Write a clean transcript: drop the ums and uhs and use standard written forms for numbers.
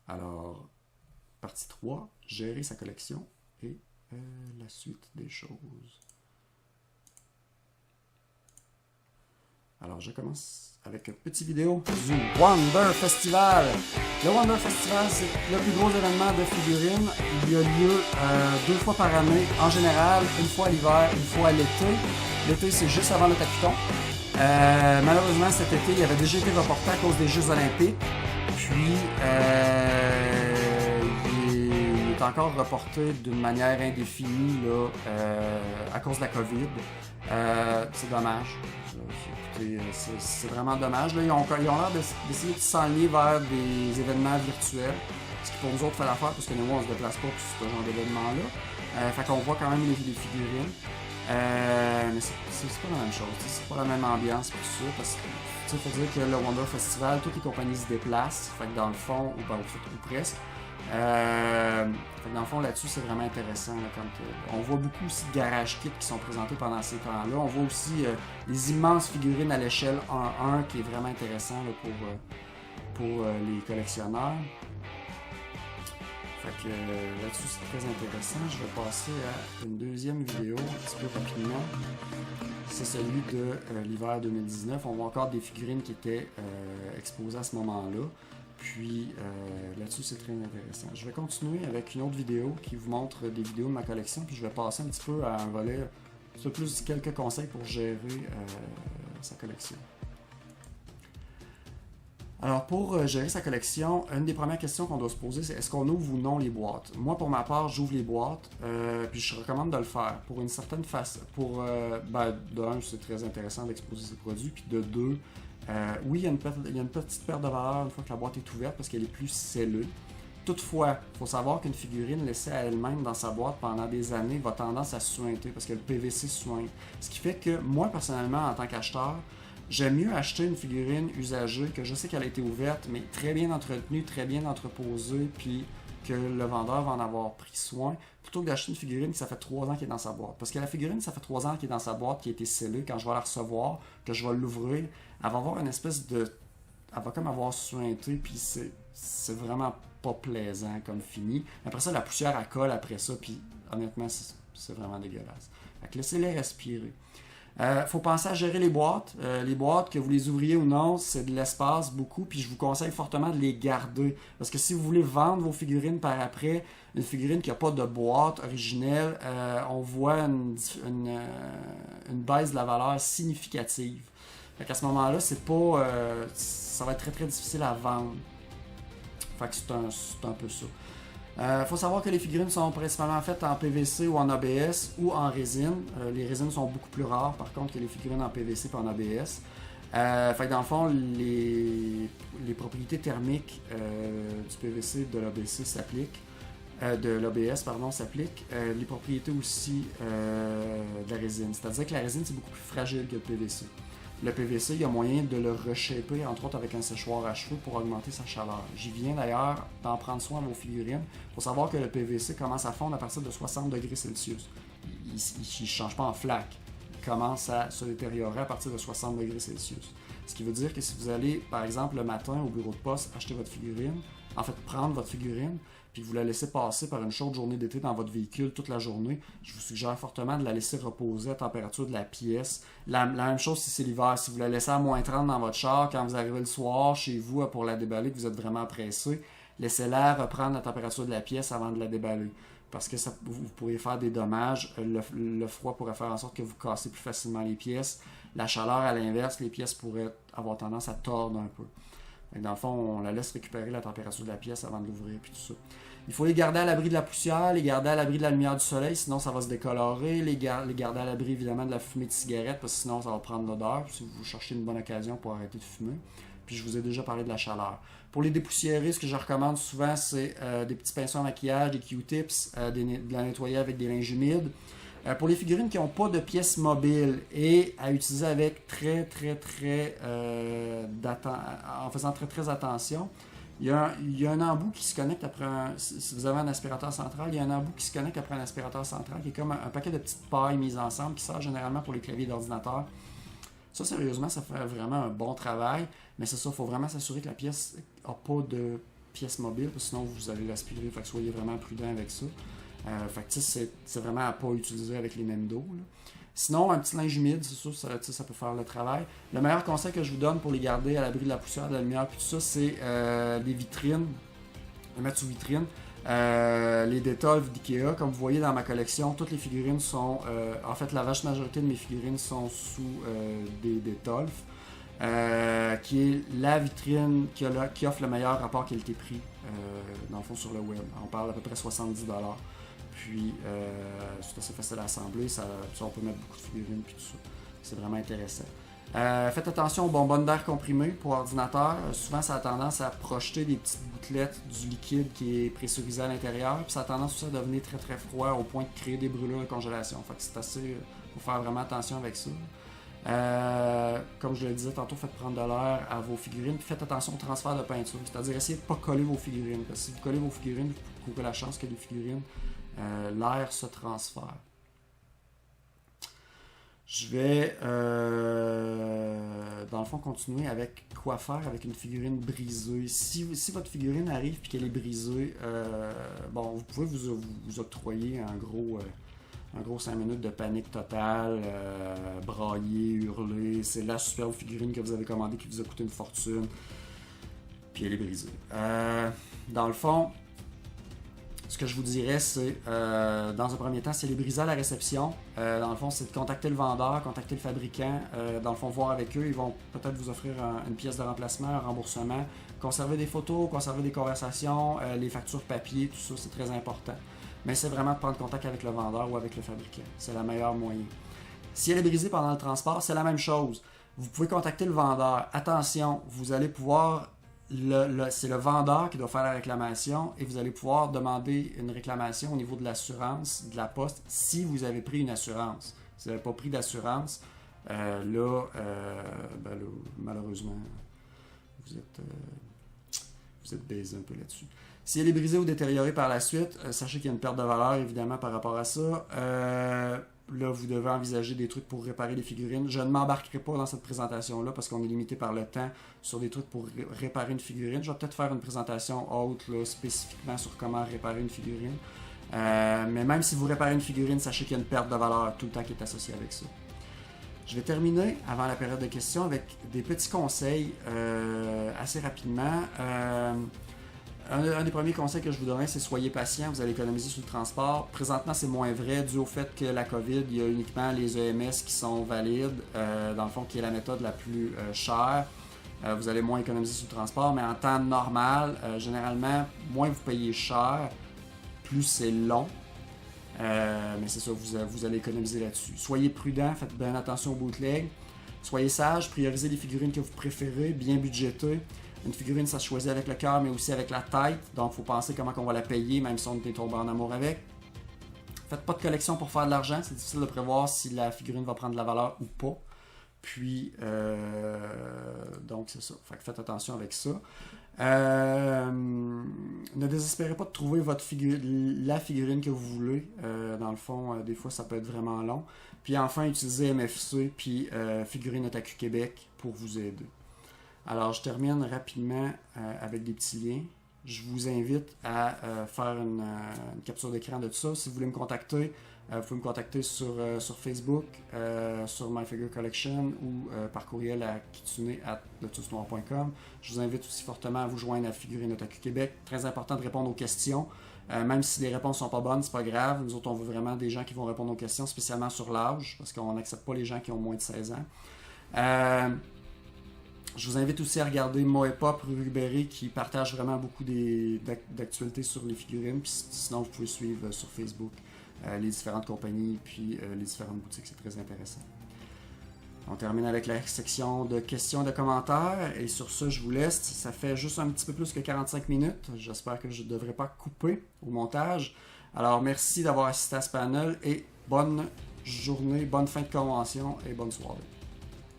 Alors, partie 3, gérer sa collection et la suite des choses. Alors, je commence avec une petite vidéo du Wonder Festival. Le Wonder Festival, c'est le plus gros événement de figurines. Il a lieu 2 fois par année, en général, une fois à l'hiver, une fois à l'été. L'été, c'est juste avant le tapiton. Malheureusement, cet été, il avait déjà été reporté à cause des Jeux Olympiques. Puis, il est encore reporté d'une manière indéfinie là, à cause de la COVID. C'est dommage. C'est vraiment dommage. Là, ils ont l'air d'essayer de s'enligner vers des événements virtuels. Ce qui pour nous autres fait l'affaire parce que nous, on ne se déplace pas pour ce genre d'événement-là. Fait qu'on voit quand même les figurines. Mais c'est pas la même chose. C'est pas la même ambiance pour ça. Parce que il faut dire que le Wonder Festival, toutes les compagnies se déplacent. Fait que dans le fond, ou presque. Fait que dans le fond, là-dessus, c'est vraiment intéressant. Là, quand, on voit beaucoup aussi de garage kits qui sont présentés pendant ces temps-là. On voit aussi les immenses figurines à l'échelle 1-1 qui est vraiment intéressant là, pour les collectionneurs. Fait que là-dessus, c'est très intéressant. Je vais passer à une deuxième vidéo un petit peu rapidement. C'est celui de l'hiver 2019. On voit encore des figurines qui étaient exposées à ce moment-là. Puis là-dessus, c'est très intéressant. Je vais continuer avec une autre vidéo qui vous montre des vidéos de ma collection. Puis je vais passer un petit peu à un volet, c'est plus quelques conseils pour gérer sa collection. Alors, pour gérer sa collection, une des premières questions qu'on doit se poser, c'est est-ce qu'on ouvre ou non les boîtes? Moi, pour ma part, j'ouvre les boîtes, puis je recommande de le faire pour une certaine façon. De un, c'est très intéressant d'exposer ses produits, puis de deux, oui, il y a une petite perte de valeur une fois que la boîte est ouverte parce qu'elle est plus scellée. Toutefois, il faut savoir qu'une figurine laissée à elle-même dans sa boîte pendant des années va tendance à suinter parce que le PVC suinte. Ce qui fait que moi, personnellement, en tant qu'acheteur, j'aime mieux acheter une figurine usagée que je sais qu'elle a été ouverte, mais très bien entretenue, très bien entreposée, puis que le vendeur va en avoir pris soin, plutôt que d'acheter une figurine qui ça fait 3 ans qu'elle est dans sa boîte. Parce que la figurine, ça fait 3 ans qu'elle est dans sa boîte, qui a été scellée, quand je vais la recevoir, que je vais l'ouvrir, elle va avoir une espèce de... Elle va comme avoir suinté, puis c'est vraiment pas plaisant comme fini. Après ça, la poussière, elle colle après ça, puis honnêtement, c'est vraiment dégueulasse. Fait que laissez-les respirer. Faut penser à gérer les boîtes. Les boîtes, que vous les ouvriez ou non, c'est de l'espace beaucoup, puis je vous conseille fortement de les garder. Parce que si vous voulez vendre vos figurines par après, une figurine qui n'a pas de boîte originelle, on voit une baisse de la valeur significative. Fait qu'à ce moment-là, c'est pas, ça va être très très difficile à vendre. Fait que c'est un peu ça. Faut savoir que les figurines sont principalement faites en PVC ou en ABS ou en résine. Les résines sont beaucoup plus rares par contre que les figurines en PVC et en ABS. Fait que dans le fond, les propriétés thermiques du PVC et de l'ABS s'appliquent. S'appliquent. Les propriétés aussi de la résine. C'est-à-dire que la résine c'est beaucoup plus fragile que le PVC. Le PVC, il y a moyen de le reshaper, entre autres avec un séchoir à cheveux pour augmenter sa chaleur. J'y viens d'ailleurs d'en prendre soin à vos figurines. Il faut savoir que le PVC commence à fondre à partir de 60 degrés Celsius. Il ne change pas en flaque. Il commence à se détériorer à partir de 60 degrés Celsius. Ce qui veut dire que si vous allez, par exemple, le matin au bureau de poste, acheter votre figurine, en fait, prendre votre figurine, puis vous la laissez passer par une chaude journée d'été dans votre véhicule toute la journée, je vous suggère fortement de la laisser reposer à la température de la pièce. La même chose si c'est l'hiver. Si vous la laissez à moins 30 dans votre char, quand vous arrivez le soir chez vous pour la déballer, que vous êtes vraiment pressé, laissez-la reprendre la température de la pièce avant de la déballer. Parce que vous pourriez faire des dommages. Le froid pourrait faire en sorte que vous cassez plus facilement les pièces. La chaleur, à l'inverse, les pièces pourraient avoir tendance à tordre un peu. Donc, dans le fond, on la laisse récupérer la température de la pièce avant de l'ouvrir puis tout ça. Il faut les garder à l'abri de la poussière, les garder à l'abri de la lumière du soleil, sinon ça va se décolorer. Les garder à l'abri évidemment de la fumée de cigarette, parce que sinon ça va prendre l'odeur, si vous cherchez une bonne occasion pour arrêter de fumer. Puis je vous ai déjà parlé de la chaleur. Pour les dépoussiérer, ce que je recommande souvent, c'est des petits pinceaux à maquillage, des Q-tips, de la nettoyer avec des linges humides. Pour les figurines qui n'ont pas de pièces mobiles et à utiliser avec en faisant très attention, il y a un embout qui se connecte après si vous avez un aspirateur central, il y a un embout qui se connecte après un aspirateur central qui est comme un paquet de petites pailles mises ensemble qui sert généralement pour les claviers d'ordinateur. Ça, sérieusement, ça fait vraiment un bon travail, mais c'est ça, il faut vraiment s'assurer que la pièce n'a pas de pièce mobile, parce que sinon vous allez l'aspirer, fait que soyez vraiment prudent avec ça. Fait que c'est vraiment à pas utiliser avec les mêmes dos. Là. Sinon, un petit linge humide, c'est sûr, ça peut faire le travail. Le meilleur conseil que je vous donne pour les garder à l'abri de la poussière, de la lumière, puis tout ça, c'est les vitrines, les mettre sous vitrine. Les Detolf d'Ikea, comme vous voyez dans ma collection, toutes les figurines sont, en fait la vaste majorité de mes figurines sont sous des Detolf, qui est la vitrine qui offre le meilleur rapport qualité-prix, dans le fond sur le web. On parle à peu près 70$. Puis c'est assez facile à assembler, on peut mettre beaucoup de figurines puis tout ça. C'est vraiment intéressant. Faites attention aux bonbonnes d'air comprimées pour ordinateur. Souvent, ça a tendance à projeter des petites gouttelettes du liquide qui est pressurisé à l'intérieur. Puis ça a tendance aussi à devenir très très froid au point de créer des brûlures de congélation. Fait que c'est assez. Faut faire vraiment attention avec ça. Comme je le disais tantôt, faites prendre de l'air à vos figurines. Puis faites attention au transfert de peinture. C'est-à-dire essayez de ne pas coller vos figurines. Parce que si vous collez vos figurines, vous courez la chance que les figurines, l'air se transfère. Je vais, dans le fond, continuer avec quoi faire avec une figurine brisée. Si votre figurine arrive et qu'elle est brisée, bon, vous pouvez vous octroyer un gros 5 minutes de panique totale, brailler, hurler. C'est la superbe figurine que vous avez commandée qui vous a coûté une fortune, puis elle est brisée. Dans le fond, ce que je vous dirais, c'est, dans un premier temps, c'est les briser à la réception. Dans le fond, c'est de contacter le vendeur, contacter le fabricant. Dans le fond, voir avec eux. Ils vont peut-être vous offrir une pièce de remplacement, un remboursement. Conserver des photos, conserver des conversations, les factures papier, tout ça, c'est très important. Mais c'est vraiment de prendre contact avec le vendeur ou avec le fabricant. C'est le meilleur moyen. Si elle est brisée pendant le transport, c'est la même chose. Vous pouvez contacter le vendeur. Attention, vous allez pouvoir... c'est le vendeur qui doit faire la réclamation et vous allez pouvoir demander une réclamation au niveau de l'assurance de la poste si vous avez pris une assurance. Si vous n'avez pas pris d'assurance, malheureusement, vous êtes baisé un peu là-dessus. Si elle est brisée ou détériorée par la suite, sachez qu'il y a une perte de valeur évidemment par rapport à ça. Là, vous devez envisager des trucs pour réparer les figurines. Je ne m'embarquerai pas dans cette présentation-là parce qu'on est limité par le temps sur des trucs pour réparer une figurine. Je vais peut-être faire une présentation haute là, spécifiquement sur comment réparer une figurine. Mais même si vous réparez une figurine, sachez qu'il y a une perte de valeur tout le temps qui est associée avec ça. Je vais terminer avant la période de questions avec des petits conseils assez rapidement. Un des premiers conseils que je vous donnerais, c'est soyez patient, vous allez économiser sur le transport. Présentement, c'est moins vrai dû au fait que la COVID, il y a uniquement les EMS qui sont valides, dans le fond, qui est la méthode la plus chère. Vous allez moins économiser sur le transport, mais en temps normal, généralement, moins vous payez cher, plus c'est long. Mais c'est ça, vous allez économiser là-dessus. Soyez prudent, faites bien attention aux bootlegs. Soyez sage, priorisez les figurines que vous préférez, bien budgétées. Une figurine, ça se choisit avec le cœur, mais aussi avec la tête. Donc, il faut penser comment on va la payer, même si on est tombé en amour avec. Faites pas de collection pour faire de l'argent. C'est difficile de prévoir si la figurine va prendre de la valeur ou pas. Puis, donc, c'est ça. Fait que faites attention avec ça. Ne désespérez pas de trouver la figurine que vous voulez. Dans le fond, des fois, ça peut être vraiment long. Puis enfin, utilisez MFC puis Figurine Otaku Québec pour vous aider. Alors, je termine rapidement avec des petits liens. Je vous invite à faire une capture d'écran de tout ça. Si vous voulez me contacter, vous pouvez me contacter sur Facebook, sur My Figure Collection ou par courriel à kitsune@letusnoir.com. Je vous invite aussi fortement à vous joindre à Figurine Otaku Québec. Très important de répondre aux questions. Même si les réponses sont pas bonnes, c'est pas grave. Nous autres, on veut vraiment des gens qui vont répondre aux questions, spécialement sur l'âge, parce qu'on n'accepte pas les gens qui ont moins de 16 ans. Je vous invite aussi à regarder Moepop Rubéry qui partage vraiment beaucoup d'actualités sur les figurines. Puis sinon, vous pouvez suivre sur Facebook les différentes compagnies puis les différentes boutiques. C'est très intéressant. On termine avec la section de questions et de commentaires. Et sur ce, je vous laisse. Ça fait juste un petit peu plus que 45 minutes. J'espère que je ne devrais pas couper au montage. Alors, merci d'avoir assisté à ce panel et bonne journée, bonne fin de convention et bonne soirée.